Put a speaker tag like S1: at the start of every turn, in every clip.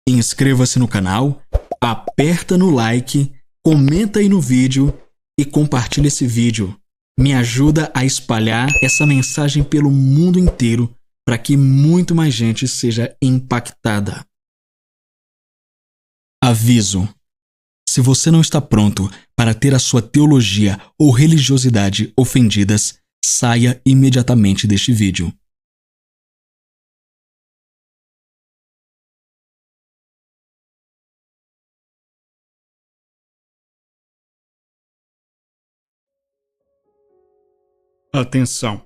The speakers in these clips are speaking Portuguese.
S1: Inscreva-se no canal, aperta no like, comenta aí no vídeo e compartilha esse vídeo. Me ajuda a espalhar essa mensagem pelo mundo inteiro para que muito mais gente seja impactada. Aviso: se você não está pronto para ter a sua teologia ou religiosidade ofendidas, saia imediatamente deste vídeo. Atenção!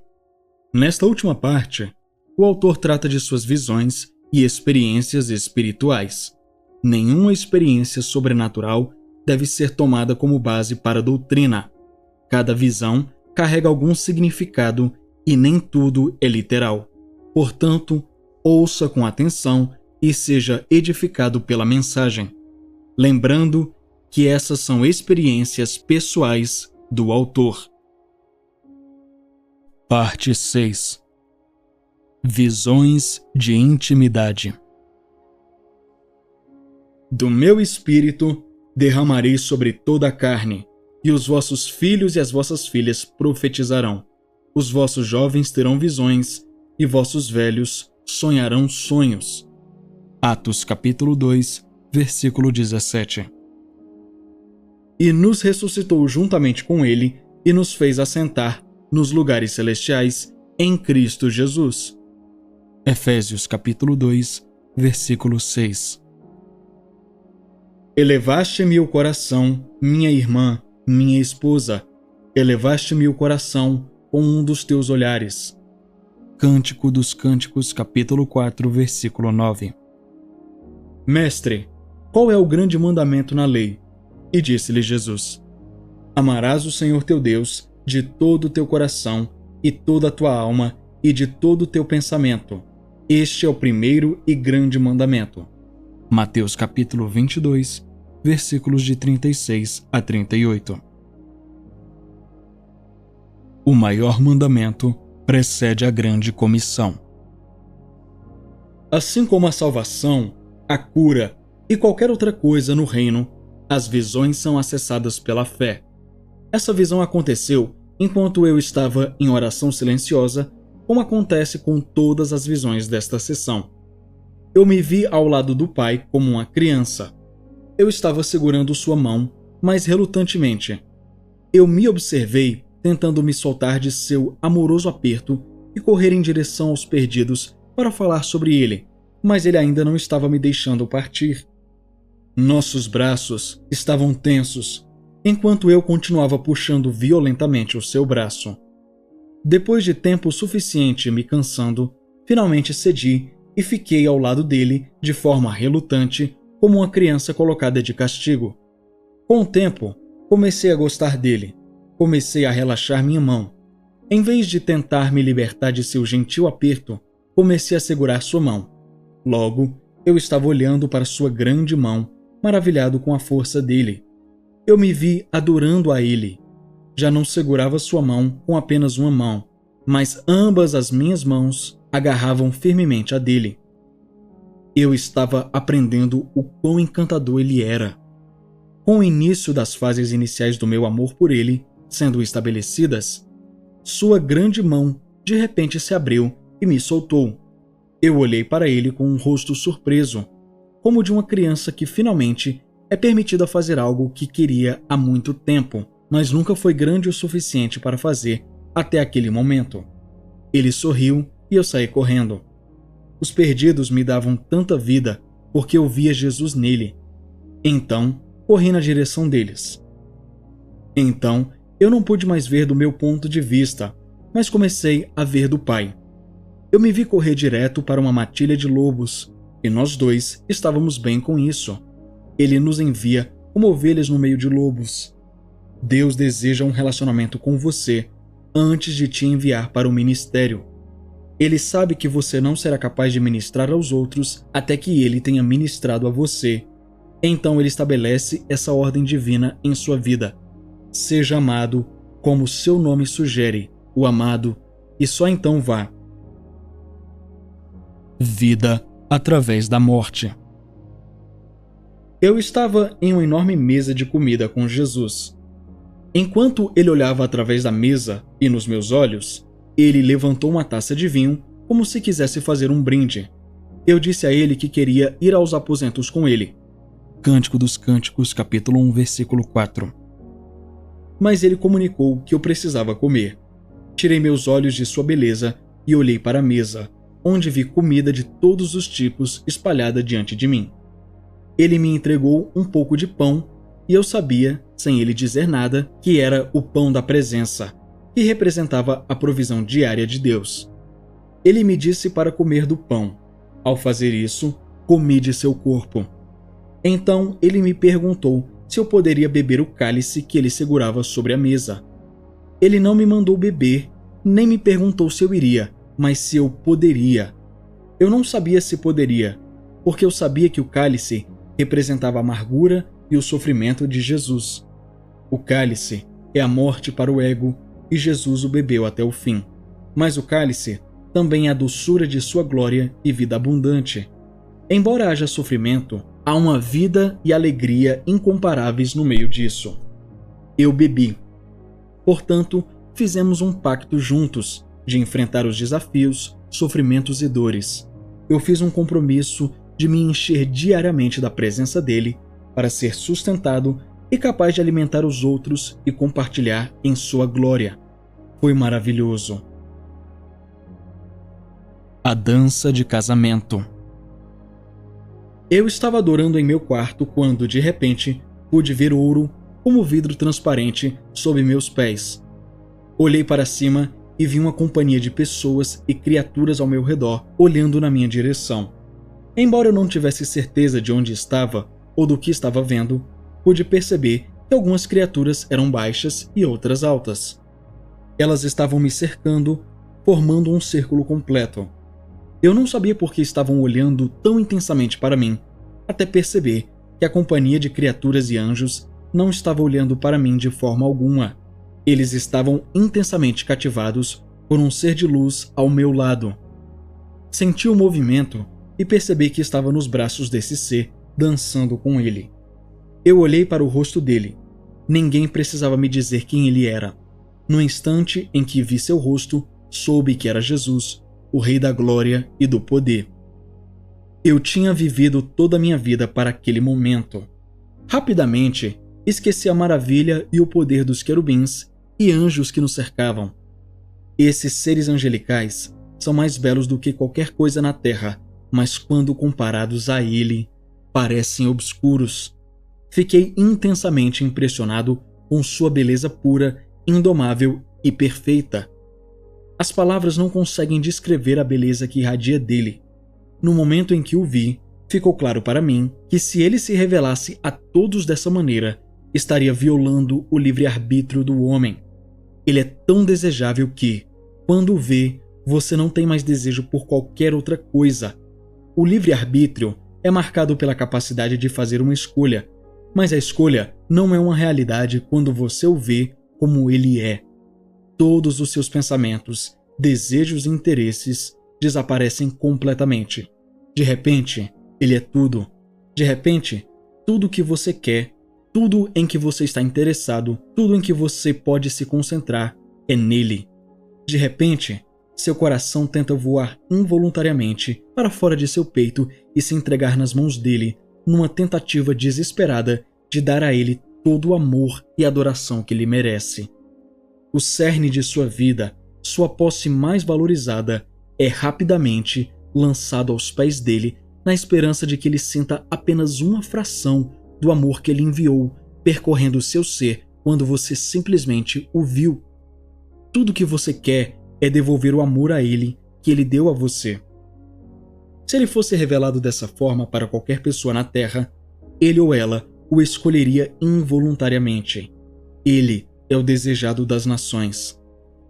S1: Nesta última parte, o autor trata de suas visões e experiências espirituais. Nenhuma experiência sobrenatural deve ser tomada como base para a doutrina. Cada visão carrega algum significado e nem tudo é literal. Portanto, ouça com atenção e seja edificado pela mensagem. Lembrando que essas são experiências pessoais do autor. Parte 6. Visões de intimidade. Do meu espírito derramarei sobre toda a carne, e os vossos filhos e as vossas filhas profetizarão. Os vossos jovens terão visões, e vossos velhos sonharão sonhos. Atos capítulo 2, versículo 17. E nos ressuscitou juntamente com ele, e nos fez assentar nos lugares celestiais em Cristo Jesus. Efésios capítulo 2, versículo 6. Elevaste-me o coração, minha irmã, minha esposa. Elevaste-me o coração com um dos teus olhares. Cântico dos Cânticos capítulo 4, versículo 9. Mestre, qual é o grande mandamento na lei? E disse-lhe Jesus: Amarás o Senhor teu Deus de todo o teu coração, e toda a tua alma, e de todo o teu pensamento. Este é o primeiro e grande mandamento. Mateus capítulo 22, versículos de 36 a 38. O maior mandamento precede a grande comissão. Assim como a salvação, a cura e qualquer outra coisa no reino, as visões são acessadas pela fé. Essa visão aconteceu enquanto eu estava em oração silenciosa, como acontece com todas as visões desta sessão. Eu me vi ao lado do Pai como uma criança. Eu estava segurando sua mão, mas relutantemente. Eu me observei tentando me soltar de seu amoroso aperto e correr em direção aos perdidos para falar sobre ele, mas ele ainda não estava me deixando partir. Nossos braços estavam tensos, enquanto eu continuava puxando violentamente o seu braço. Depois de tempo suficiente me cansando, finalmente cedi e fiquei ao lado dele de forma relutante, como uma criança colocada de castigo. Com o tempo, comecei a gostar dele. Comecei a relaxar minha mão. Em vez de tentar me libertar de seu gentil aperto, comecei a segurar sua mão. Logo, eu estava olhando para sua grande mão, maravilhado com a força dele. Eu me vi adorando a ele. Já não segurava sua mão com apenas uma mão, mas ambas as minhas mãos agarravam firmemente a dele. Eu estava aprendendo o quão encantador ele era. Com o início das fases iniciais do meu amor por ele sendo estabelecidas, sua grande mão de repente se abriu e me soltou. Eu olhei para ele com um rosto surpreso, como de uma criança que finalmente é permitida fazer algo que queria há muito tempo, mas nunca foi grande o suficiente para fazer até aquele momento. Ele sorriu e eu saí correndo. Os perdidos me davam tanta vida porque eu via Jesus nele. Então, corri na direção deles. Então, eu não pude mais ver do meu ponto de vista, mas comecei a ver do Pai. Eu me vi correr direto para uma matilha de lobos, e nós dois estávamos bem com isso. Ele nos envia como ovelhas no meio de lobos. Deus deseja um relacionamento com você antes de te enviar para o ministério. Ele sabe que você não será capaz de ministrar aos outros até que ele tenha ministrado a você. Então ele estabelece essa ordem divina em sua vida. Seja amado como seu nome sugere, o amado, e só então vá. Vida através da morte. Eu estava em uma enorme mesa de comida com Jesus. Enquanto ele olhava através da mesa e nos meus olhos, ele levantou uma taça de vinho como se quisesse fazer um brinde. Eu disse a ele que queria ir aos aposentos com ele. Cântico dos Cânticos, capítulo 1, versículo 4. Mas ele comunicou que eu precisava comer. Tirei meus olhos de sua beleza e olhei para a mesa, onde vi comida de todos os tipos espalhada diante de mim. Ele me entregou um pouco de pão e eu sabia, sem ele dizer nada, que era o pão da presença, que representava a provisão diária de Deus. Ele me disse para comer do pão. Ao fazer isso, comi de seu corpo. Então ele me perguntou se eu poderia beber o cálice que ele segurava sobre a mesa. Ele não me mandou beber, nem me perguntou se eu iria, mas se eu poderia. Eu não sabia se poderia, porque eu sabia que o cálice representava a amargura e o sofrimento de Jesus. O cálice é a morte para o ego e Jesus o bebeu até o fim. Mas o cálice também é a doçura de sua glória e vida abundante. Embora haja sofrimento, há uma vida e alegria incomparáveis no meio disso. Eu bebi. Portanto, fizemos um pacto juntos de enfrentar os desafios, sofrimentos e dores. Eu fiz um compromisso de me encher diariamente da presença dele para ser sustentado e capaz de alimentar os outros e compartilhar em sua glória. Foi maravilhoso. A dança de casamento. Eu estava adorando em meu quarto quando, de repente, pude ver ouro como vidro transparente sob meus pés. Olhei para cima e vi uma companhia de pessoas e criaturas ao meu redor olhando na minha direção. Embora eu não tivesse certeza de onde estava ou do que estava vendo, pude perceber que algumas criaturas eram baixas e outras altas. Elas estavam me cercando, formando um círculo completo. Eu não sabia por que estavam olhando tão intensamente para mim, até perceber que a companhia de criaturas e anjos não estava olhando para mim de forma alguma. Eles estavam intensamente cativados por um ser de luz ao meu lado. Senti o movimento e percebi que estava nos braços desse ser, dançando com ele. Eu olhei para o rosto dele. Ninguém precisava me dizer quem ele era. No instante em que vi seu rosto, soube que era Jesus, o Rei da Glória e do Poder. Eu tinha vivido toda a minha vida para aquele momento. Rapidamente, esqueci a maravilha e o poder dos querubins e anjos que nos cercavam. Esses seres angelicais são mais belos do que qualquer coisa na terra, mas quando comparados a ele, parecem obscuros. Fiquei intensamente impressionado com sua beleza pura, indomável e perfeita. As palavras não conseguem descrever a beleza que irradia dele. No momento em que o vi, ficou claro para mim que se ele se revelasse a todos dessa maneira, estaria violando o livre-arbítrio do homem. Ele é tão desejável que, quando o vê, você não tem mais desejo por qualquer outra coisa. O livre-arbítrio é marcado pela capacidade de fazer uma escolha, mas a escolha não é uma realidade quando você o vê como ele é. Todos os seus pensamentos, desejos e interesses desaparecem completamente. De repente, ele é tudo. De repente, tudo o que você quer, tudo em que você está interessado, tudo em que você pode se concentrar é nele. De repente, seu coração tenta voar involuntariamente para fora de seu peito e se entregar nas mãos dele, numa tentativa desesperada de dar a ele todo o amor e adoração que lhe merece. O cerne de sua vida, sua posse mais valorizada, é rapidamente lançado aos pés dele na esperança de que ele sinta apenas uma fração do amor que ele enviou percorrendo seu ser quando você simplesmente o viu. Tudo que você quer é devolver o amor a ele que ele deu a você. Se ele fosse revelado dessa forma para qualquer pessoa na Terra, ele ou ela o escolheria involuntariamente. Ele é o desejado das nações.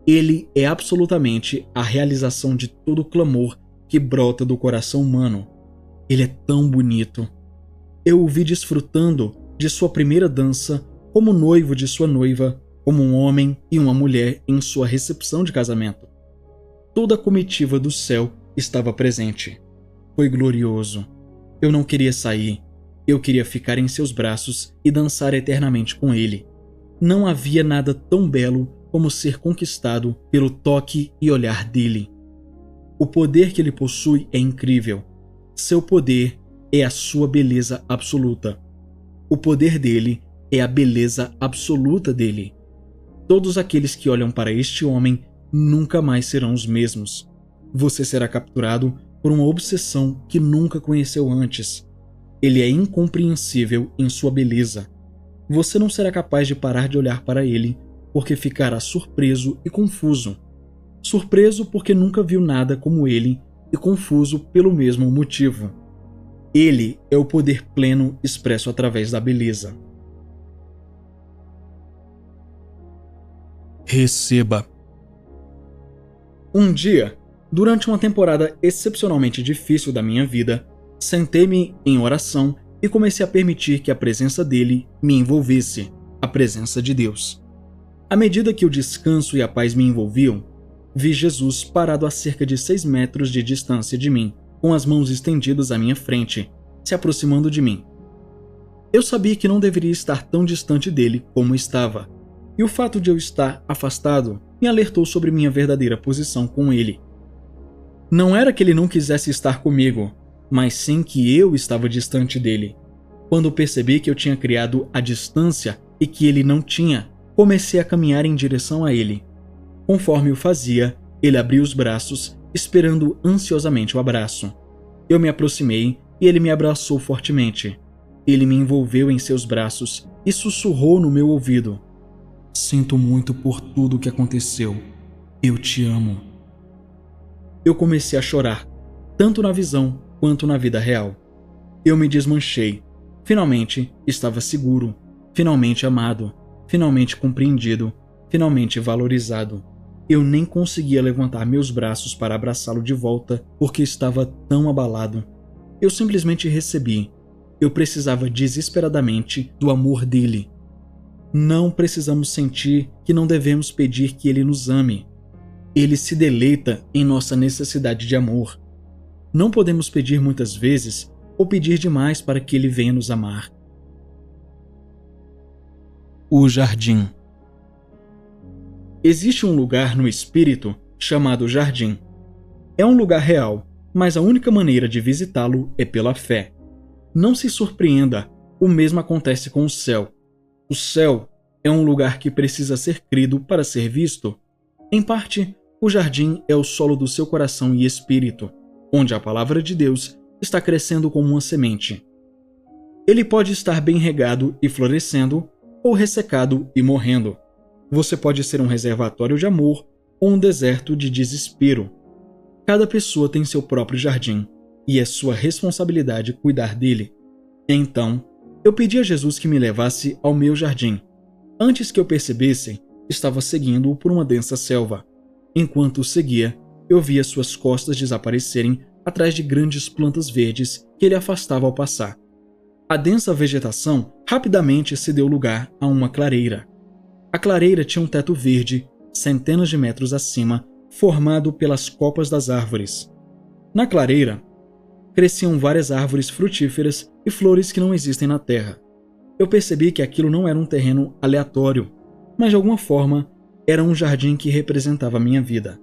S1: Ele é absolutamente a realização de todo o clamor que brota do coração humano. Ele é tão bonito. Eu o vi desfrutando de sua primeira dança como noivo de sua noiva, como um homem e uma mulher em sua recepção de casamento. Toda a comitiva do céu estava presente. Foi glorioso. Eu não queria sair. Eu queria ficar em seus braços e dançar eternamente com ele. Não havia nada tão belo como ser conquistado pelo toque e olhar dele. O poder que ele possui é incrível. Seu poder é a sua beleza absoluta. O poder dele é a beleza absoluta dele. Todos aqueles que olham para este homem nunca mais serão os mesmos. Você será capturado por uma obsessão que nunca conheceu antes. Ele é incompreensível em sua beleza. Você não será capaz de parar de olhar para ele, porque ficará surpreso e confuso. Surpreso porque nunca viu nada como ele e confuso pelo mesmo motivo. Ele é o poder pleno expresso através da beleza. Receba. Um dia, durante uma temporada excepcionalmente difícil da minha vida, sentei-me em oração e comecei a permitir que a presença dele me envolvesse, a presença de Deus. À medida que o descanso e a paz me envolviam, vi Jesus parado a cerca de 6 metros de distância de mim, com as mãos estendidas à minha frente, se aproximando de mim. Eu sabia que não deveria estar tão distante dele como estava, e o fato de eu estar afastado me alertou sobre minha verdadeira posição com ele. Não era que ele não quisesse estar comigo, mas sim que eu estava distante dele. Quando percebi que eu tinha criado a distância e que ele não tinha, comecei a caminhar em direção a ele. Conforme o fazia, ele abriu os braços, esperando ansiosamente o abraço. Eu me aproximei e ele me abraçou fortemente. Ele me envolveu em seus braços e sussurrou no meu ouvido: "Sinto muito por tudo o que aconteceu. Eu te amo." Eu comecei a chorar, tanto na visão quanto na vida real. Eu me desmanchei. Finalmente estava seguro, finalmente amado, finalmente compreendido, finalmente valorizado. Eu nem conseguia levantar meus braços para abraçá-lo de volta porque estava tão abalado. Eu simplesmente recebi. Eu precisava desesperadamente do amor dele. Não precisamos sentir que não devemos pedir que ele nos ame. Ele se deleita em nossa necessidade de amor. Não podemos pedir muitas vezes ou pedir demais para que ele venha nos amar. O jardim. Existe um lugar no espírito chamado jardim. É um lugar real, mas a única maneira de visitá-lo é pela fé. Não se surpreenda, o mesmo acontece com o céu. O céu é um lugar que precisa ser crido para ser visto. Em parte, o jardim é o solo do seu coração e espírito, onde a palavra de Deus está crescendo como uma semente. Ele pode estar bem regado e florescendo, ou ressecado e morrendo. Você pode ser um reservatório de amor ou um deserto de desespero. Cada pessoa tem seu próprio jardim, e é sua responsabilidade cuidar dele. Então, eu pedi a Jesus que me levasse ao meu jardim. Antes que eu percebesse, estava seguindo-o por uma densa selva. Enquanto o seguia, eu via suas costas desaparecerem atrás de grandes plantas verdes que ele afastava ao passar. A densa vegetação rapidamente se deu lugar a uma clareira. A clareira tinha um teto verde, centenas de metros acima, formado pelas copas das árvores. Na clareira, cresciam várias árvores frutíferas e flores que não existem na terra. Eu percebi que aquilo não era um terreno aleatório, mas de alguma forma era um jardim que representava a minha vida.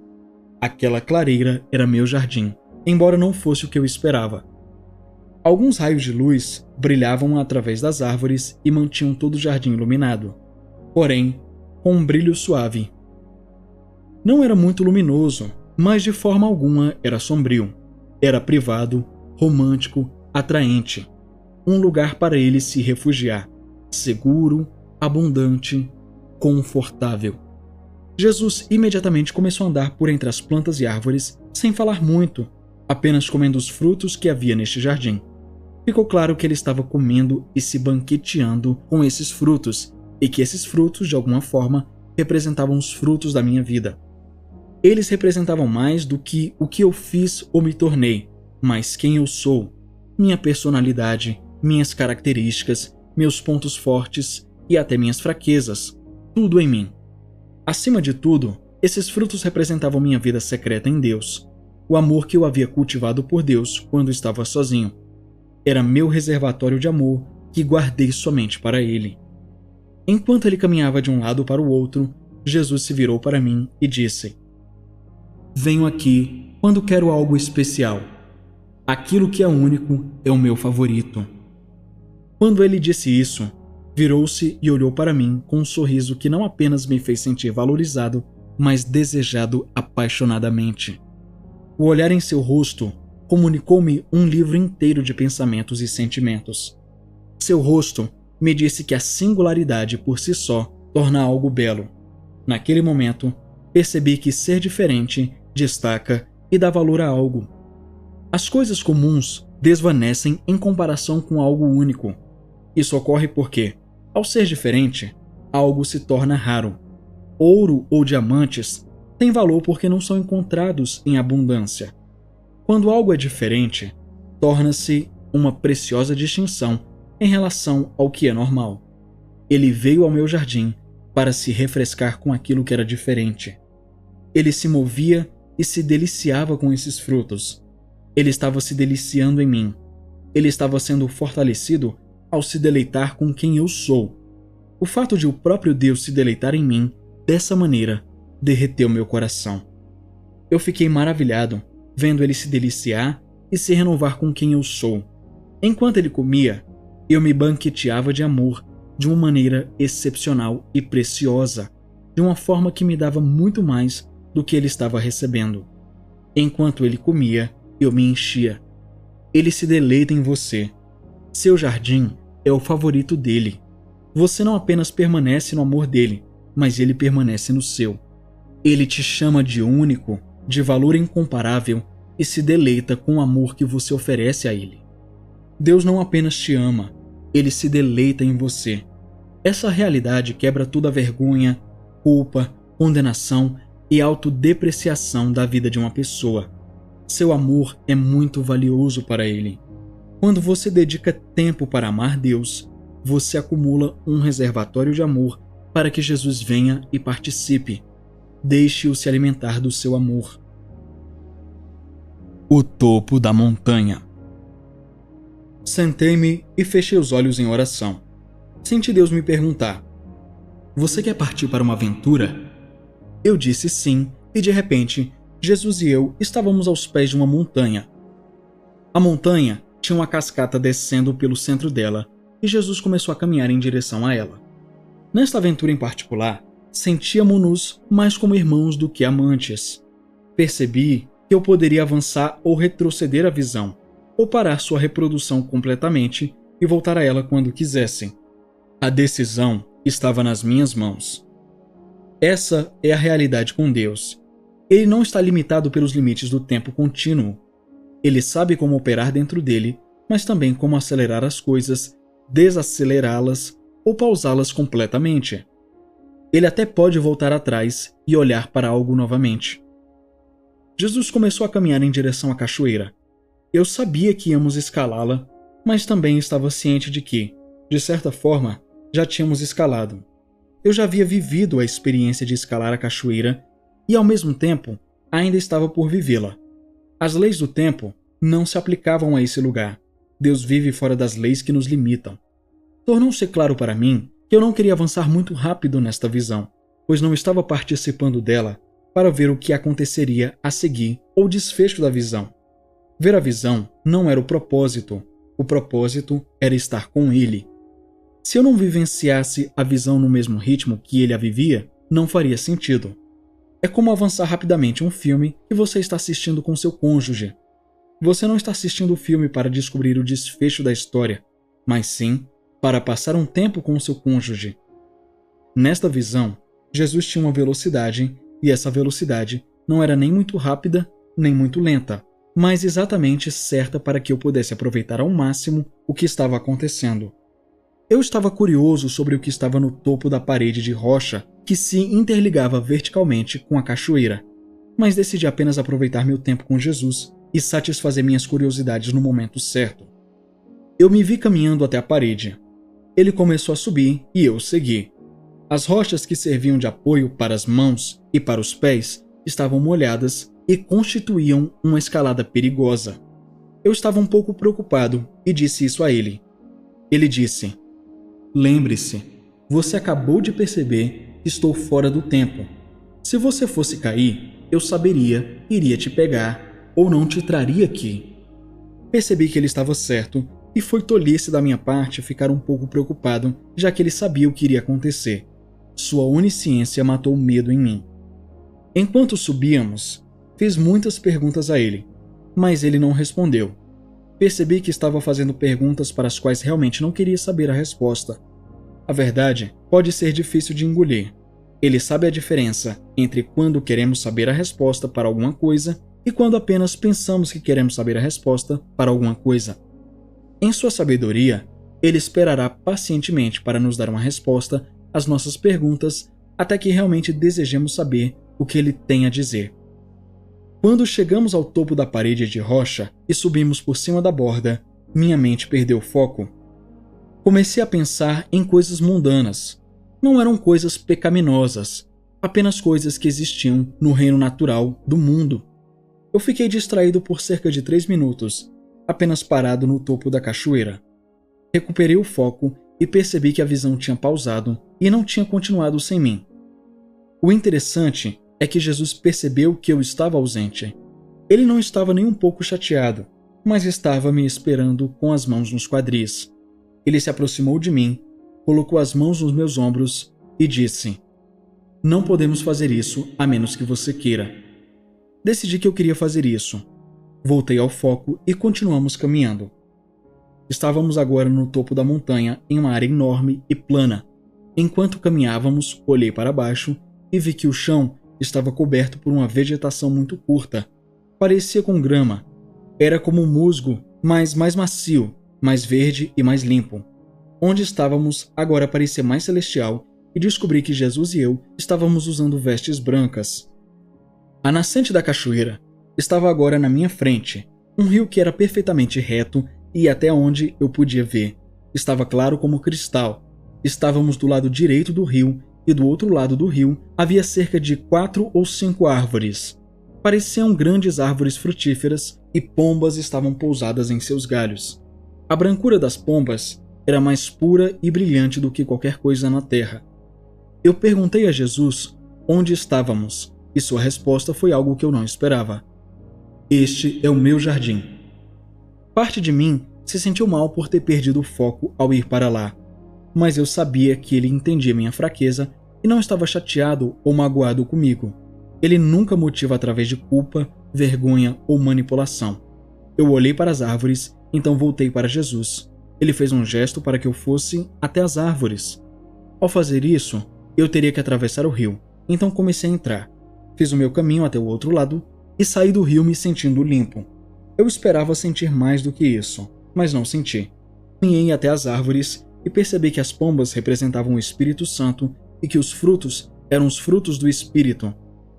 S1: Aquela clareira era meu jardim, embora não fosse o que eu esperava. Alguns raios de luz brilhavam através das árvores e mantinham todo o jardim iluminado, porém com um brilho suave. Não era muito luminoso, mas de forma alguma era sombrio. Era privado, romântico, atraente. Um lugar para ele se refugiar, seguro, abundante, confortável. Jesus imediatamente começou a andar por entre as plantas e árvores, sem falar muito, apenas comendo os frutos que havia neste jardim. Ficou claro que ele estava comendo e se banqueteando com esses frutos, e que esses frutos, de alguma forma, representavam os frutos da minha vida. Eles representavam mais do que o que eu fiz ou me tornei, mas quem eu sou, minha personalidade, minhas características, meus pontos fortes e até minhas fraquezas, tudo em mim. Acima de tudo, esses frutos representavam minha vida secreta em Deus, o amor que eu havia cultivado por Deus quando estava sozinho. era meu reservatório de amor que guardei somente para ele. Enquanto ele caminhava de um lado para o outro, Jesus se virou para mim e disse: Venho aqui quando quero algo especial. Aquilo que é único é o meu favorito. Quando ele disse isso, virou-se e olhou para mim com um sorriso que não apenas me fez sentir valorizado, mas desejado apaixonadamente. O olhar em seu rosto comunicou-me um livro inteiro de pensamentos e sentimentos. Seu rosto me disse que a singularidade por si só torna algo belo. Naquele momento, percebi que ser diferente destaca e dá valor a algo. As coisas comuns desvanecem em comparação com algo único. Isso ocorre porque, ao ser diferente, algo se torna raro. Ouro ou diamantes têm valor porque não são encontrados em abundância. Quando algo é diferente, torna-se uma preciosa distinção em relação ao que é normal. Ele veio ao meu jardim para se refrescar com aquilo que era diferente. Ele se movia e se deliciava com esses frutos. Ele estava se deliciando em mim. Ele estava sendo fortalecido ao se deleitar com quem eu sou. O fato de o próprio Deus se deleitar em mim dessa maneira derreteu meu coração. Eu fiquei maravilhado vendo ele se deliciar e se renovar com quem eu sou. Enquanto ele comia, eu me banqueteava de amor de uma maneira excepcional e preciosa, de uma forma que me dava muito mais do que ele estava recebendo. Enquanto ele comia, eu me enchia. Ele se deleita em você. Seu jardim é o favorito dele. Você não apenas permanece no amor dele, mas ele permanece no seu. Ele te chama de único, de valor incomparável e se deleita com o amor que você oferece a ele. Deus não apenas te ama, ele se deleita em você. Essa realidade quebra toda a vergonha, culpa, condenação e autodepreciação da vida de uma pessoa. Seu amor é muito valioso para ele. Quando você dedica tempo para amar Deus, você acumula um reservatório de amor para que Jesus venha e participe. Deixe-o se alimentar do seu amor. O topo da montanha. Sentei-me e fechei os olhos em oração. Senti Deus me perguntar: Você quer partir para uma aventura? Eu disse sim, e de repente, Jesus e eu estávamos aos pés de uma montanha. A montanha tinha uma cascata descendo pelo centro dela, e Jesus começou a caminhar em direção a ela. Nesta aventura em particular, sentíamos-nos mais como irmãos do que amantes. Percebi que eu poderia avançar ou retroceder a visão, ou parar sua reprodução completamente e voltar a ela quando quisessem. A decisão estava nas minhas mãos. Essa é a realidade com Deus. Ele não está limitado pelos limites do tempo contínuo. Ele sabe como operar dentro dele, mas também como acelerar as coisas, desacelerá-las ou pausá-las completamente. Ele até pode voltar atrás e olhar para algo novamente. Jesus começou a caminhar em direção à cachoeira. Eu sabia que íamos escalá-la, mas também estava ciente de que, de certa forma, já tínhamos escalado. Eu já havia vivido a experiência de escalar a cachoeira e, ao mesmo tempo, ainda estava por vivê-la. As leis do tempo não se aplicavam a esse lugar. Deus vive fora das leis que nos limitam. Tornou-se claro para mim que eu não queria avançar muito rápido nesta visão, pois não estava participando dela para ver o que aconteceria a seguir ou desfecho da visão. Ver a visão não era o propósito era estar com ele. Se eu não vivenciasse a visão no mesmo ritmo que ele a vivia, não faria sentido. É como avançar rapidamente um filme que você está assistindo com seu cônjuge. Você não está assistindo o filme para descobrir o desfecho da história, mas sim para passar um tempo com o seu cônjuge. Nesta visão, Jesus tinha uma velocidade, e essa velocidade não era nem muito rápida, nem muito lenta, mas exatamente certa para que eu pudesse aproveitar ao máximo o que estava acontecendo. Eu estava curioso sobre o que estava no topo da parede de rocha que se interligava verticalmente com a cachoeira, mas decidi apenas aproveitar meu tempo com Jesus e satisfazer minhas curiosidades no momento certo. Eu me vi caminhando até a parede. Ele começou a subir e eu segui. As rochas que serviam de apoio para as mãos e para os pés estavam molhadas e constituíam uma escalada perigosa. Eu estava um pouco preocupado e disse isso a ele. Ele disse: "Lembre-se, você acabou de perceber que estou fora do tempo. Se você fosse cair, eu saberia, iria te pegar ou não te traria aqui." Percebi que ele estava certo e foi tolice da minha parte ficar um pouco preocupado, já que ele sabia o que iria acontecer. Sua onisciência matou o medo em mim. Enquanto subíamos, fiz muitas perguntas a ele, mas ele não respondeu. Percebi que estava fazendo perguntas para as quais realmente não queria saber a resposta. A verdade pode ser difícil de engolir. Ele sabe a diferença entre quando queremos saber a resposta para alguma coisa e quando apenas pensamos que queremos saber a resposta para alguma coisa. Em sua sabedoria, ele esperará pacientemente para nos dar uma resposta às nossas perguntas até que realmente desejemos saber o que ele tem a dizer. Quando chegamos ao topo da parede de rocha e subimos por cima da borda, minha mente perdeu o foco. Comecei a pensar em coisas mundanas. Não eram coisas pecaminosas, apenas coisas que existiam no reino natural do mundo. Eu fiquei distraído por cerca de 3 minutos, apenas parado no topo da cachoeira. Recuperei o foco e percebi que a visão tinha pausado e não tinha continuado sem mim. O interessante é que Jesus percebeu que eu estava ausente. Ele não estava nem um pouco chateado, mas estava me esperando com as mãos nos quadris. Ele se aproximou de mim, colocou as mãos nos meus ombros e disse: "Não podemos fazer isso a menos que você queira." Decidi que eu queria fazer isso. Voltei ao foco e continuamos caminhando. Estávamos agora no topo da montanha, em uma área enorme e plana. Enquanto caminhávamos, olhei para baixo e vi que o chão estava coberto por uma vegetação muito curta. Parecia com grama. Era como um musgo, mas mais macio, mais verde e mais limpo. Onde estávamos agora parecia mais celestial e descobri que Jesus e eu estávamos usando vestes brancas. A nascente da cachoeira estava agora na minha frente, um rio que era perfeitamente reto e até onde eu podia ver. Estava claro como cristal. Estávamos do lado direito do rio e do outro lado do rio havia cerca de 4 ou 5 árvores. Pareciam grandes árvores frutíferas e pombas estavam pousadas em seus galhos. A brancura das pombas era mais pura e brilhante do que qualquer coisa na terra. Eu perguntei a Jesus onde estávamos e sua resposta foi algo que eu não esperava. "Este é o meu jardim." Parte de mim se sentiu mal por ter perdido o foco ao ir para lá, mas eu sabia que ele entendia minha fraqueza e não estava chateado ou magoado comigo. Ele nunca motiva através de culpa, vergonha ou manipulação. Eu olhei para as árvores, então voltei para Jesus. Ele fez um gesto para que eu fosse até as árvores. Ao fazer isso, eu teria que atravessar o rio, então comecei a entrar. Fiz o meu caminho até o outro lado e saí do rio me sentindo limpo. Eu esperava sentir mais do que isso, mas não senti. Caminhei até as árvores e percebi que as pombas representavam o Espírito Santo e que os frutos eram os frutos do Espírito.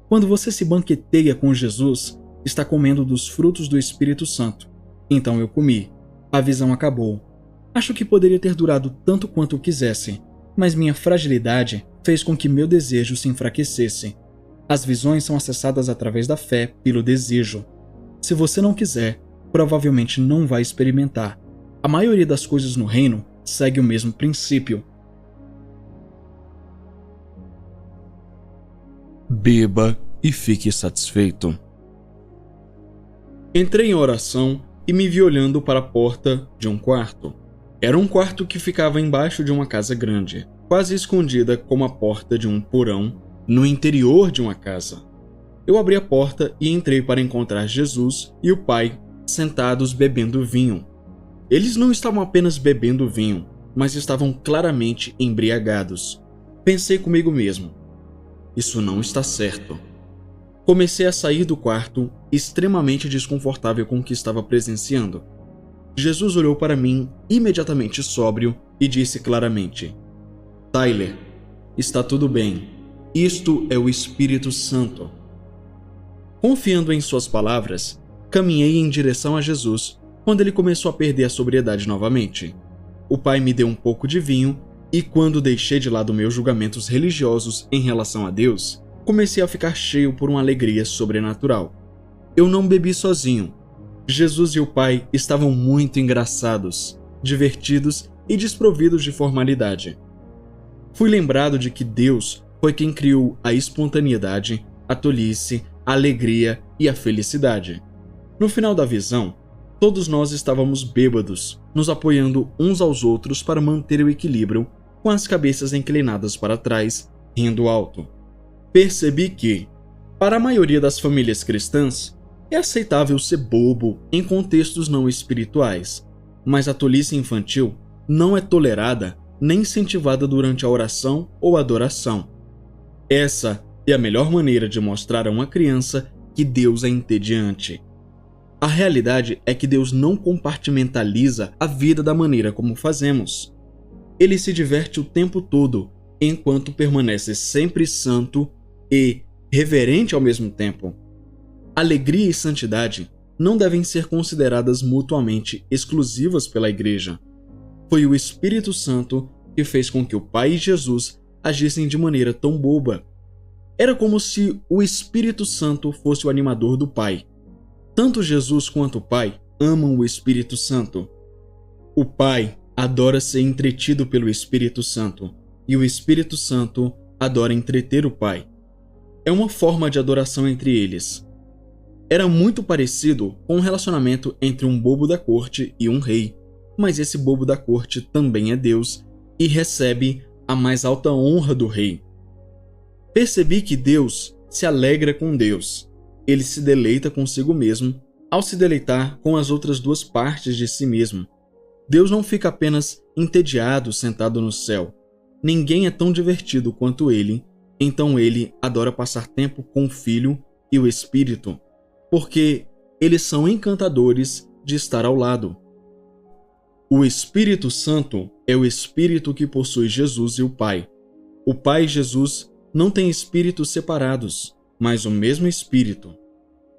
S1: Quando você se banqueteia com Jesus, está comendo dos frutos do Espírito Santo. Então eu comi. A visão acabou. Acho que poderia ter durado tanto quanto eu quisesse, mas minha fragilidade fez com que meu desejo se enfraquecesse. As visões são acessadas através da fé pelo desejo. Se você não quiser, provavelmente não vai experimentar. A maioria das coisas no reino segue o mesmo princípio.
S2: Beba e fique satisfeito.
S1: Entrei em oração e me vi olhando para a porta de um quarto. Era um quarto que ficava embaixo de uma casa grande, quase escondida como a porta de um porão no interior de uma casa. Eu abri a porta e entrei para encontrar Jesus e o Pai sentados bebendo vinho. Eles não estavam apenas bebendo vinho, mas estavam claramente embriagados. Pensei comigo mesmo: isso não está certo. Comecei a sair do quarto, extremamente desconfortável com o que estava presenciando. Jesus olhou para mim, imediatamente sóbrio, e disse claramente: "Tyler, está tudo bem. Isto é o Espírito Santo." Confiando em suas palavras, caminhei em direção a Jesus quando ele começou a perder a sobriedade novamente. O Pai me deu um pouco de vinho e quando deixei de lado meus julgamentos religiosos em relação a Deus, comecei a ficar cheio por uma alegria sobrenatural. Eu não bebi sozinho. Jesus e o Pai estavam muito engraçados, divertidos e desprovidos de formalidade. Fui lembrado de que Deus foi quem criou a espontaneidade, a tolice, a alegria e a felicidade. No final da visão, todos nós estávamos bêbados, nos apoiando uns aos outros para manter o equilíbrio, com as cabeças inclinadas para trás, rindo alto. Percebi que, para a maioria das famílias cristãs, é aceitável ser bobo em contextos não espirituais, mas a tolice infantil não é tolerada nem incentivada durante a oração ou adoração. Essa é a melhor maneira de mostrar a uma criança que Deus é entediante. A realidade é que Deus não compartimentaliza a vida da maneira como fazemos. Ele se diverte o tempo todo, enquanto permanece sempre santo e reverente ao mesmo tempo. Alegria e santidade não devem ser consideradas mutuamente exclusivas pela Igreja. Foi o Espírito Santo que fez com que o Pai e Jesus agissem de maneira tão boba. Era como se o Espírito Santo fosse o animador do Pai. Tanto Jesus quanto o Pai amam o Espírito Santo. O Pai adora ser entretido pelo Espírito Santo, e o Espírito Santo adora entreter o Pai. É uma forma de adoração entre eles. Era muito parecido com um relacionamento entre um bobo da corte e um rei, mas esse bobo da corte também é Deus e recebe a mais alta honra do rei. Percebi que Deus se alegra com Deus. Ele se deleita consigo mesmo ao se deleitar com as outras duas partes de si mesmo. Deus não fica apenas entediado sentado no céu. Ninguém é tão divertido quanto ele, então ele adora passar tempo com o Filho e o Espírito, porque eles são encantadores de estar ao lado. O Espírito Santo é o Espírito que possui Jesus e o Pai. O Pai e Jesus não têm espíritos separados, mas o mesmo Espírito.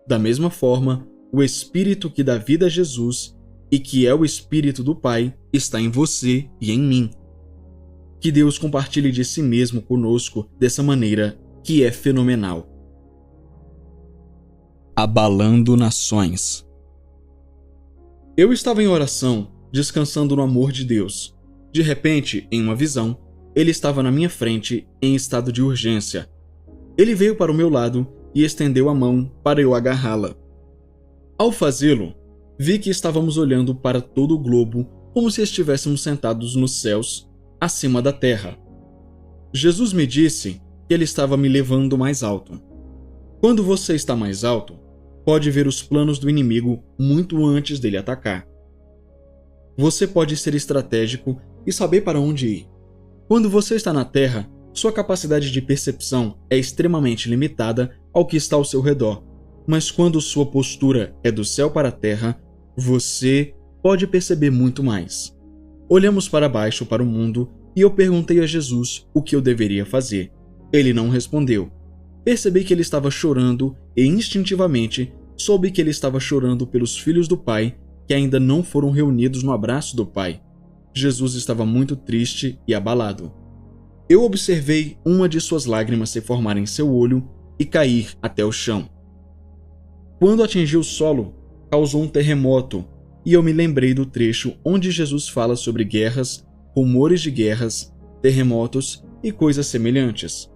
S1: Da mesma forma, o Espírito que dá vida a Jesus e que é o Espírito do Pai está em você e em mim. Que Deus compartilhe de si mesmo conosco dessa maneira que é fenomenal.
S2: Abalando nações.
S1: Eu estava em oração, descansando no amor de Deus. De repente, em uma visão, ele estava na minha frente em estado de urgência. Ele veio para o meu lado e estendeu a mão para eu agarrá-la. Ao fazê-lo, vi que estávamos olhando para todo o globo como se estivéssemos sentados nos céus, acima da terra. Jesus me disse que ele estava me levando mais alto. Quando você está mais alto, pode ver os planos do inimigo muito antes dele atacar. Você pode ser estratégico e saber para onde ir. Quando você está na terra, sua capacidade de percepção é extremamente limitada ao que está ao seu redor, mas quando sua postura é do céu para a terra, você pode perceber muito mais. Olhamos para baixo para o mundo e eu perguntei a Jesus o que eu deveria fazer. Ele não respondeu. Percebi que ele estava chorando e instintivamente soube que ele estava chorando pelos filhos do Pai que ainda não foram reunidos no abraço do Pai. Jesus estava muito triste e abalado. Eu observei uma de suas lágrimas se formar em seu olho e cair até o chão. Quando atingiu o solo, causou um terremoto e eu me lembrei do trecho onde Jesus fala sobre guerras, rumores de guerras, terremotos e coisas semelhantes.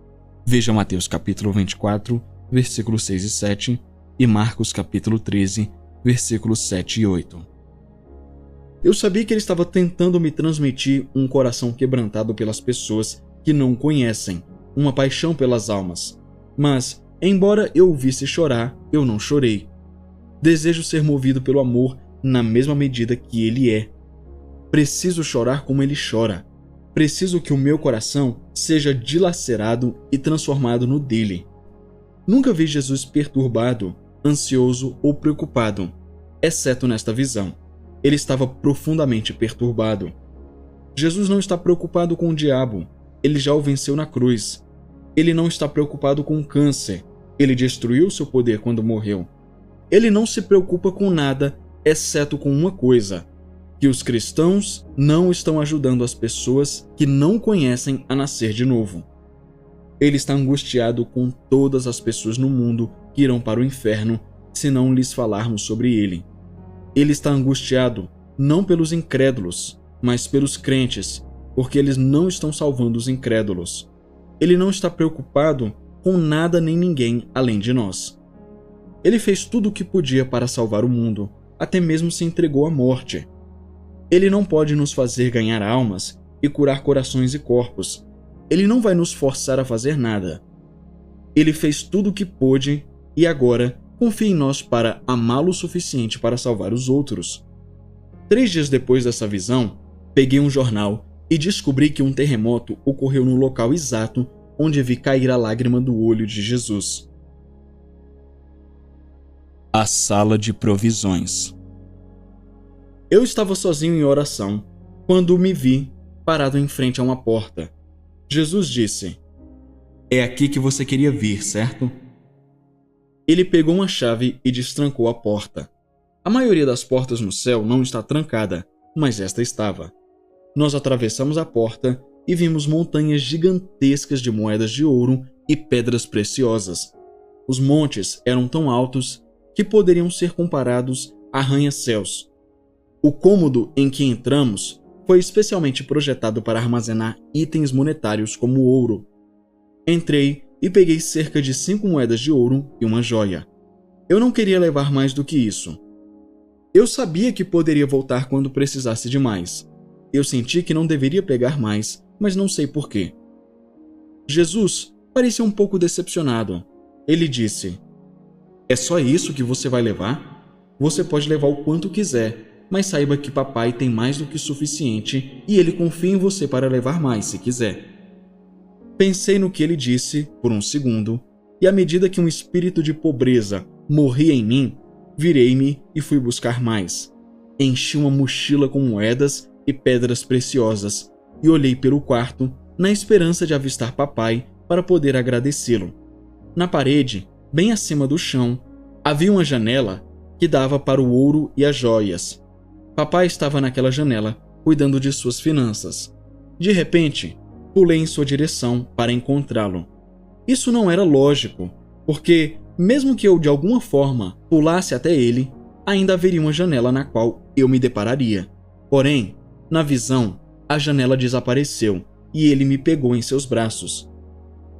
S2: Veja Mateus capítulo 24, versículos 6 e 7 e Marcos capítulo 13, versículos 7 e 8.
S1: Eu sabia que ele estava tentando me transmitir um coração quebrantado pelas pessoas que não o conhecem, uma paixão pelas almas. Mas, embora eu o visse chorar, eu não chorei. Desejo ser movido pelo amor na mesma medida que ele é. Preciso chorar como ele chora. Preciso que o meu coração seja dilacerado e transformado no dele. Nunca vi Jesus perturbado, ansioso ou preocupado, exceto nesta visão. Ele estava profundamente perturbado. Jesus não está preocupado com o diabo. Ele já o venceu na cruz. Ele não está preocupado com o câncer. Ele destruiu seu poder quando morreu. Ele não se preocupa com nada, exceto com uma coisa: que os cristãos não estão ajudando as pessoas que não conhecem a nascer de novo. Ele está angustiado com todas as pessoas no mundo que irão para o inferno se não lhes falarmos sobre ele. Ele está angustiado não pelos incrédulos, mas pelos crentes, porque eles não estão salvando os incrédulos. Ele não está preocupado com nada nem ninguém além de nós. Ele fez tudo o que podia para salvar o mundo, até mesmo se entregou à morte. Ele não pode nos fazer ganhar almas e curar corações e corpos. Ele não vai nos forçar a fazer nada. Ele fez tudo o que pôde e agora confia em nós para amá-lo o suficiente para salvar os outros. 3 dias depois dessa visão, peguei um jornal e descobri que um terremoto ocorreu no local exato onde vi cair a lágrima do olho de Jesus.
S2: A sala de provisões.
S1: Eu estava sozinho em oração quando me vi parado em frente a uma porta. Jesus disse:
S2: "É aqui que você queria vir, certo?"
S1: Ele pegou uma chave e destrancou a porta. A maioria das portas no céu não está trancada, mas esta estava. Nós atravessamos a porta e vimos montanhas gigantescas de moedas de ouro e pedras preciosas. Os montes eram tão altos que poderiam ser comparados a arranha-céus. O cômodo em que entramos foi especialmente projetado para armazenar itens monetários como ouro. Entrei e peguei cerca de 5 moedas de ouro e uma joia. Eu não queria levar mais do que isso. Eu sabia que poderia voltar quando precisasse de mais. Eu senti que não deveria pegar mais, mas não sei porquê. Jesus parecia um pouco decepcionado. Ele disse: "É só isso que você vai levar? Você pode levar o quanto quiser, mas saiba que papai tem mais do que suficiente e ele confia em você para levar mais se quiser." Pensei no que ele disse por um segundo, e à medida que um espírito de pobreza morria em mim, virei-me e fui buscar mais. Enchi uma mochila com moedas e pedras preciosas e olhei pelo quarto na esperança de avistar papai para poder agradecê-lo. Na parede, bem acima do chão, havia uma janela que dava para o ouro e as joias. Papai estava naquela janela, cuidando de suas finanças. De repente, pulei em sua direção para encontrá-lo. Isso não era lógico, porque, mesmo que eu de alguma forma pulasse até ele, ainda haveria uma janela na qual eu me depararia. Porém, na visão, a janela desapareceu e ele me pegou em seus braços.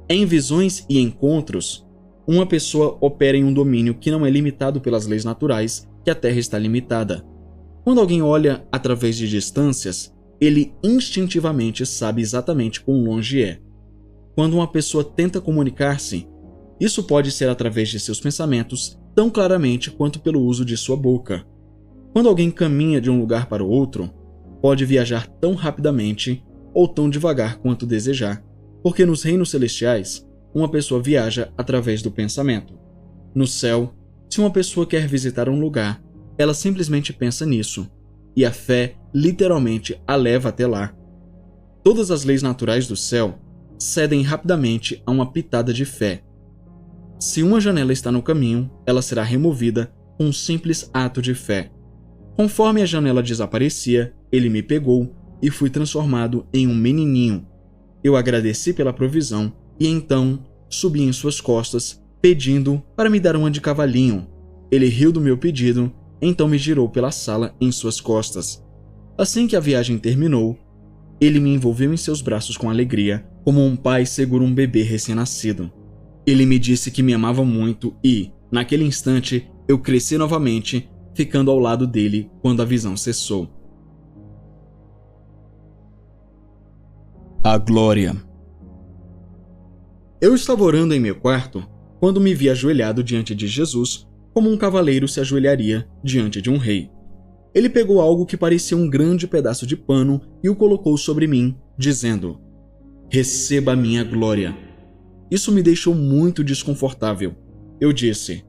S1: Em visões e encontros, uma pessoa opera em um domínio que não é limitado pelas leis naturais que a Terra está limitada. Quando alguém olha através de distâncias, ele instintivamente sabe exatamente quão longe é. Quando uma pessoa tenta comunicar-se, isso pode ser através de seus pensamentos tão claramente quanto pelo uso de sua boca. Quando alguém caminha de um lugar para o outro, pode viajar tão rapidamente ou tão devagar quanto desejar, porque nos reinos celestiais, uma pessoa viaja através do pensamento. No céu, se uma pessoa quer visitar um lugar, ela simplesmente pensa nisso, e a fé literalmente a leva até lá. Todas as leis naturais do céu cedem rapidamente a uma pitada de fé. Se uma janela está no caminho, ela será removida com um simples ato de fé. Conforme a janela desaparecia, ele me pegou e fui transformado em um menininho. Eu agradeci pela provisão e então subi em suas costas, pedindo para me dar uma de cavalinho. Ele riu do meu pedido, então me girou pela sala em suas costas. Assim que a viagem terminou, ele me envolveu em seus braços com alegria, como um pai segura um bebê recém-nascido. Ele me disse que me amava muito e, naquele instante, eu cresci novamente, ficando ao lado dele quando a visão cessou.
S2: A glória.
S1: Eu estava orando em meu quarto quando me vi ajoelhado diante de Jesus, como um cavaleiro se ajoelharia diante de um rei. Ele pegou algo que parecia um grande pedaço de pano e o colocou sobre mim, dizendo: "Receba a minha glória." Isso me deixou muito desconfortável. Eu disse: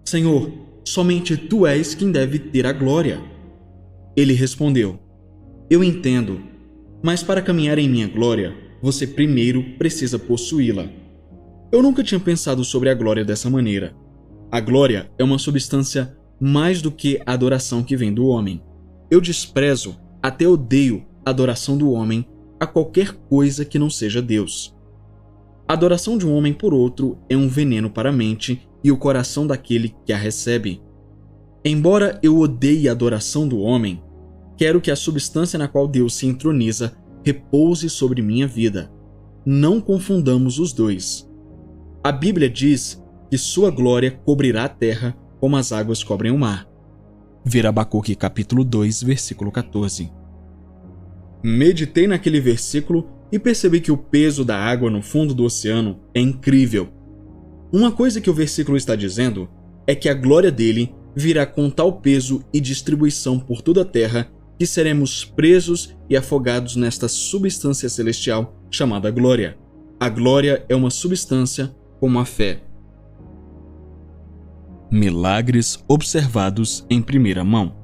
S1: "Senhor, somente Tu és quem deve ter a glória." Ele respondeu: "Eu entendo, mas para caminhar em minha glória, você primeiro precisa possuí-la." Eu nunca tinha pensado sobre a glória dessa maneira. A glória é uma substância mais do que a adoração que vem do homem. Eu desprezo, até odeio, a adoração do homem a qualquer coisa que não seja Deus. A adoração de um homem por outro é um veneno para a mente e o coração daquele que a recebe. Embora eu odeie a adoração do homem, quero que a substância na qual Deus se entroniza repouse sobre minha vida. Não confundamos os dois. A Bíblia diz que sua glória cobrirá a terra como as águas cobrem o mar.
S2: Ver Abacuque capítulo 2, versículo 14.
S1: Meditei naquele versículo e percebi que o peso da água no fundo do oceano é incrível. Uma coisa que o versículo está dizendo é que a glória dele virá com tal peso e distribuição por toda a terra que seremos presos e afogados nesta substância celestial chamada glória. A glória é uma substância como a fé.
S2: Milagres observados em primeira mão.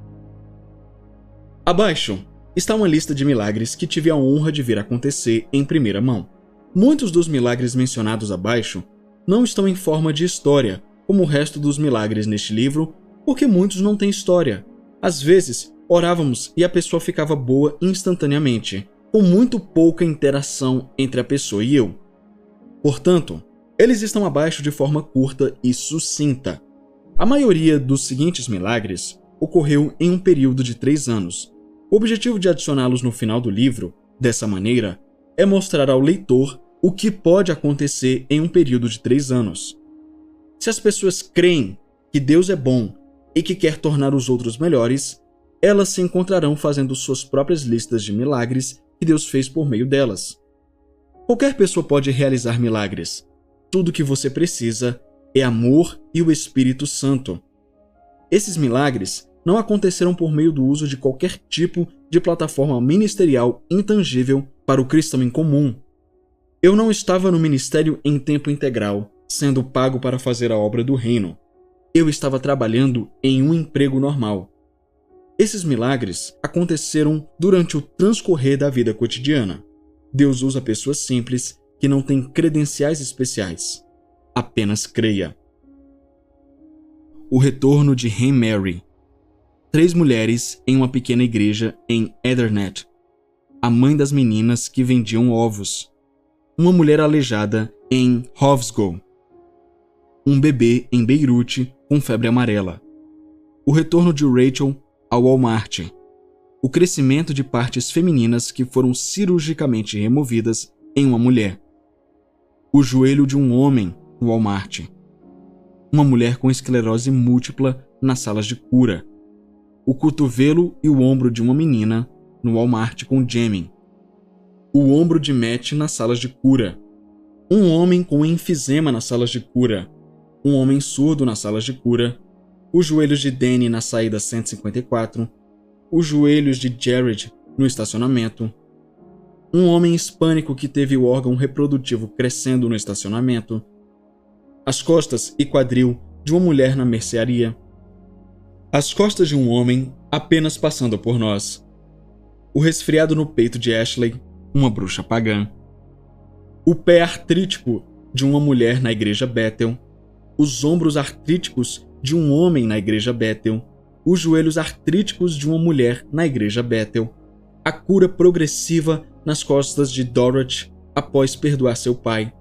S1: Abaixo está uma lista de milagres que tive a honra de ver acontecer em primeira mão. Muitos dos milagres mencionados abaixo não estão em forma de história, como o resto dos milagres neste livro, porque muitos não têm história. Às vezes, orávamos e a pessoa ficava boa instantaneamente, com muito pouca interação entre a pessoa e eu. Portanto, eles estão abaixo de forma curta e sucinta. A maioria dos seguintes milagres ocorreu em um período de 3 anos. O objetivo de adicioná-los no final do livro, dessa maneira, é mostrar ao leitor o que pode acontecer em um período de 3 anos. Se as pessoas creem que Deus é bom e que quer tornar os outros melhores, elas se encontrarão fazendo suas próprias listas de milagres que Deus fez por meio delas. Qualquer pessoa pode realizar milagres. Tudo o que você precisa é amor e o Espírito Santo. Esses milagres não aconteceram por meio do uso de qualquer tipo de plataforma ministerial intangível para o cristão em comum. Eu não estava no ministério em tempo integral, sendo pago para fazer a obra do reino. Eu estava trabalhando em um emprego normal. Esses milagres aconteceram durante o transcorrer da vida cotidiana. Deus usa pessoas simples que não têm credenciais especiais. Apenas creia. O retorno de Reine Mary. 3 mulheres em uma pequena igreja em Ethernet. A mãe das meninas que vendiam ovos. Uma mulher aleijada em Hovsgol. Um bebê em Beirute com febre amarela. O retorno de Rachel ao Walmart. O crescimento de partes femininas que foram cirurgicamente removidas em uma mulher. O joelho de um homem no Walmart. Uma mulher com esclerose múltipla nas salas de cura. O cotovelo e o ombro de uma menina no Walmart com Jamie. O ombro de Matt nas salas de cura. Um homem com enfisema nas salas de cura. Um homem surdo nas salas de cura. Os joelhos de Danny na saída 154. Os joelhos de Jared no estacionamento. Um homem hispânico que teve o órgão reprodutivo crescendo no estacionamento. As costas e quadril de uma mulher na mercearia. As costas de um homem apenas passando por nós. O resfriado no peito de Ashley, uma bruxa pagã. O pé artrítico de uma mulher na igreja Bethel. Os ombros artríticos de um homem na igreja Bethel. Os joelhos artríticos de uma mulher na igreja Bethel. A cura progressiva nas costas de Dorothy após perdoar seu pai.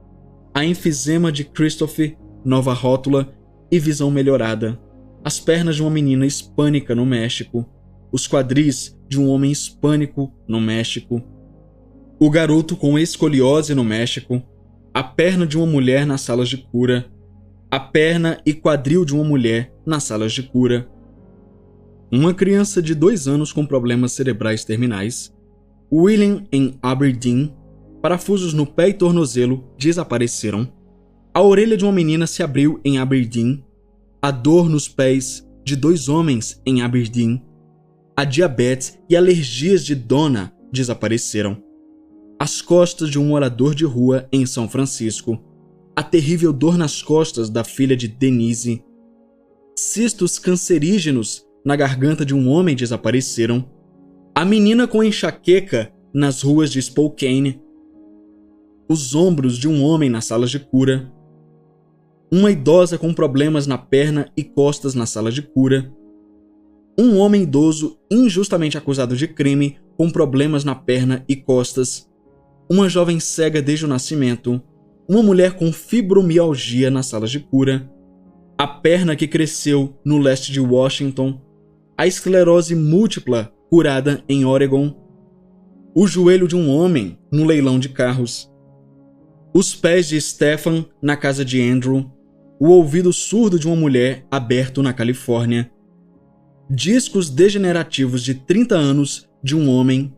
S1: A enfisema de Christopher, nova rótula e visão melhorada. As pernas de uma menina hispânica no México. Os quadris de um homem hispânico no México. O garoto com escoliose no México. A perna de uma mulher nas salas de cura. A perna e quadril de uma mulher nas salas de cura. Uma criança de 2 anos com problemas cerebrais terminais. William em Aberdeen. Parafusos no pé e tornozelo desapareceram. A orelha de uma menina se abriu em Aberdeen. A dor nos pés de 2 homens em Aberdeen. A diabetes e alergias de Donna desapareceram. As costas de um morador de rua em São Francisco. A terrível dor nas costas da filha de Denise. Cistos cancerígenos na garganta de um homem desapareceram. A menina com enxaqueca nas ruas de Spokane. Os ombros de um homem nas salas de cura. Uma idosa com problemas na perna e costas na sala de cura. Um homem idoso injustamente acusado de crime com problemas na perna e costas. Uma jovem cega desde o nascimento. Uma mulher com fibromialgia nas salas de cura. a perna que cresceu no leste de Washington, a esclerose múltipla curada em Oregon, o joelho de um homem no leilão de carros, os pés de Stephan na casa de Andrew, o ouvido surdo de uma mulher aberto na Califórnia, discos degenerativos de 30 anos de um homem,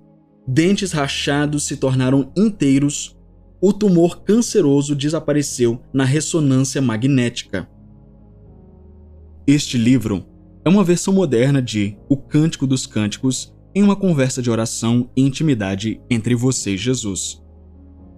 S1: dentes rachados se tornaram inteiros, o tumor canceroso desapareceu na ressonância magnética. Este livro é uma versão moderna de O Cântico dos Cânticos em uma conversa de oração e intimidade entre você e Jesus.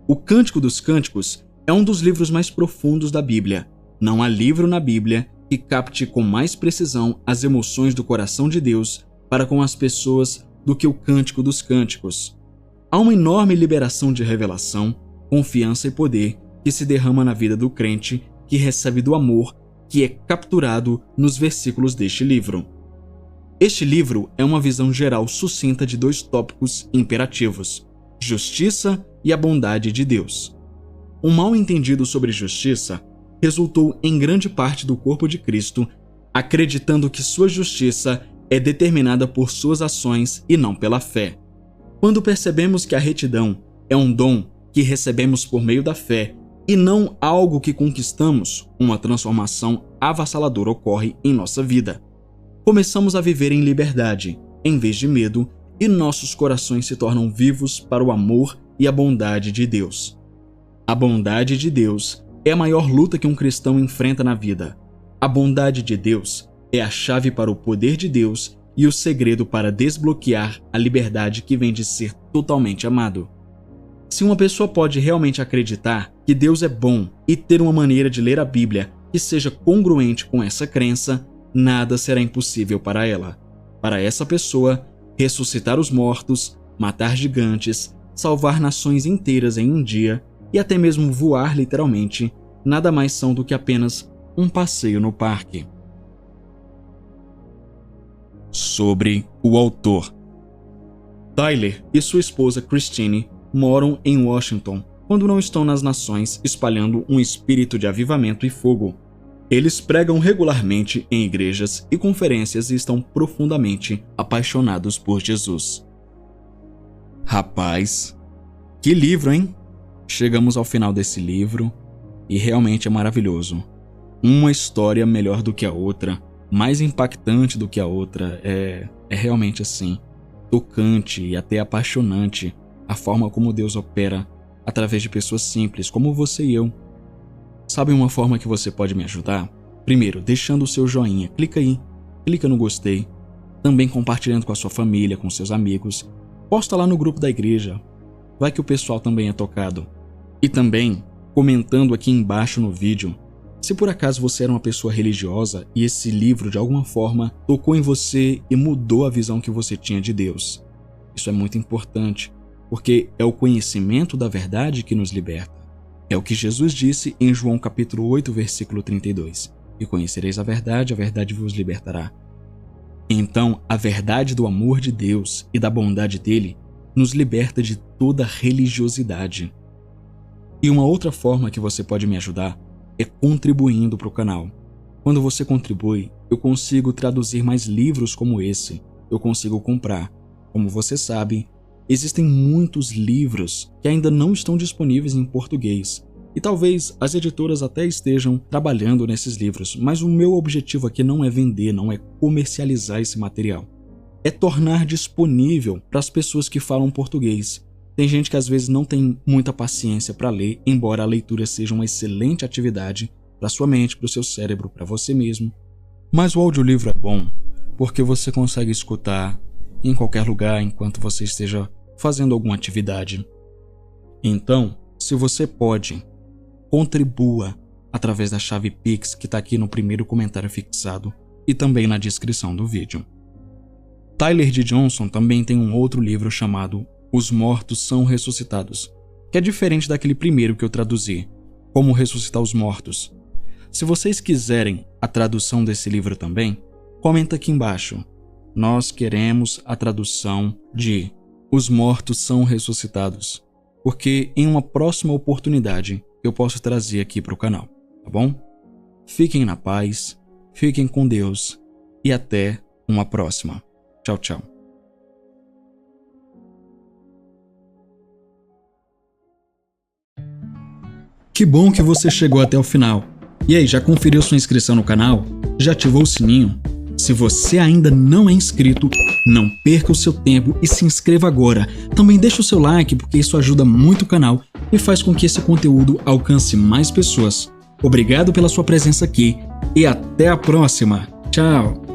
S1: O Cântico dos Cânticos é um dos livros mais profundos da Bíblia. Não há livro na Bíblia que capte com mais precisão as emoções do coração de Deus para com as pessoas do que o Cântico dos Cânticos. Há uma enorme liberação de revelação, confiança e poder que se derrama na vida do crente que recebe do amor que é capturado nos versículos deste livro. Este livro é uma visão geral sucinta de dois tópicos imperativos: justiça e a bondade de Deus. Um mal entendido sobre justiça resultou em grande parte do corpo de Cristo acreditando que sua justiça é determinada por suas ações e não pela fé. Quando percebemos que a retidão é um dom que recebemos por meio da fé e não algo que conquistamos, uma transformação avassaladora ocorre em nossa vida. Começamos a viver em liberdade, em vez de medo, e nossos corações se tornam vivos para o amor e a bondade de Deus. A bondade de Deus é a maior luta que um cristão enfrenta na vida. A bondade de Deus é a chave para o poder de Deus e o segredo para desbloquear a liberdade que vem de ser totalmente amado. Se uma pessoa pode realmente acreditar que Deus é bom e ter uma maneira de ler a Bíblia que seja congruente com essa crença, nada será impossível para ela. Para essa pessoa, ressuscitar os mortos, matar gigantes, salvar nações inteiras em um dia e até mesmo voar literalmente, nada mais são do que apenas um passeio no parque. Sobre o autor. Tyler e sua esposa Christine moram em Washington quando não estão nas nações espalhando um espírito de avivamento e fogo. Eles pregam regularmente em igrejas e conferências e estão profundamente apaixonados por Jesus. Rapaz, que livro, hein? Chegamos ao final desse livro e realmente é maravilhoso. Uma história melhor do que a outra, mais impactante do que a outra, é realmente assim, tocante e até apaixonante a forma como Deus opera através de pessoas simples como você e eu. Sabe uma forma que você pode me ajudar? Primeiro, deixando o seu joinha, clica aí, clica no gostei, também compartilhando com a sua família, com seus amigos, posta lá no grupo da igreja, vai que o pessoal também é tocado. E também comentando aqui embaixo no vídeo, se por acaso você era uma pessoa religiosa e esse livro de alguma forma tocou em você e mudou a visão que você tinha de Deus. Isso é muito importante, porque é o conhecimento da verdade que nos liberta. É o que Jesus disse em João capítulo 8, versículo 32. E conhecereis a verdade vos libertará. Então, a verdade do amor de Deus e da bondade dele nos liberta de toda religiosidade. E uma outra forma que você pode me ajudar é contribuindo para o canal. Quando você contribui, eu consigo traduzir mais livros como esse, eu consigo comprar. Como você sabe, existem muitos livros que ainda não estão disponíveis em português. E talvez as editoras até estejam trabalhando nesses livros, mas o meu objetivo aqui não é vender, não é comercializar esse material. É tornar disponível para as pessoas que falam português. Tem gente que às vezes não tem muita paciência para ler, embora a leitura seja uma excelente atividade para sua mente, para o seu cérebro, para você mesmo. Mas o audiolivro é bom porque você consegue escutar em qualquer lugar enquanto você esteja fazendo alguma atividade. Então, se você pode, contribua através da chave Pix que está aqui no primeiro comentário fixado e também na descrição do vídeo. Tyler D. Johnson também tem um outro livro chamado Os Mortos São Ressuscitados, que é diferente daquele primeiro que eu traduzi, Como Ressuscitar os Mortos. Se vocês quiserem a tradução desse livro também, comenta aqui embaixo. Nós queremos a tradução de Os Mortos São Ressuscitados, porque em uma próxima oportunidade eu posso trazer aqui para o canal, tá bom?
S2: fiquem na paz, fiquem com Deus e até uma próxima. Tchau, tchau.
S1: Que bom que você chegou até o final. E aí, já conferiu sua inscrição no canal? Já ativou o sininho? Se você ainda não é inscrito, não perca o seu tempo e se inscreva agora. Também deixa o seu like porque isso ajuda muito o canal e faz com que esse conteúdo alcance mais pessoas. Obrigado pela sua presença aqui e até a próxima. Tchau!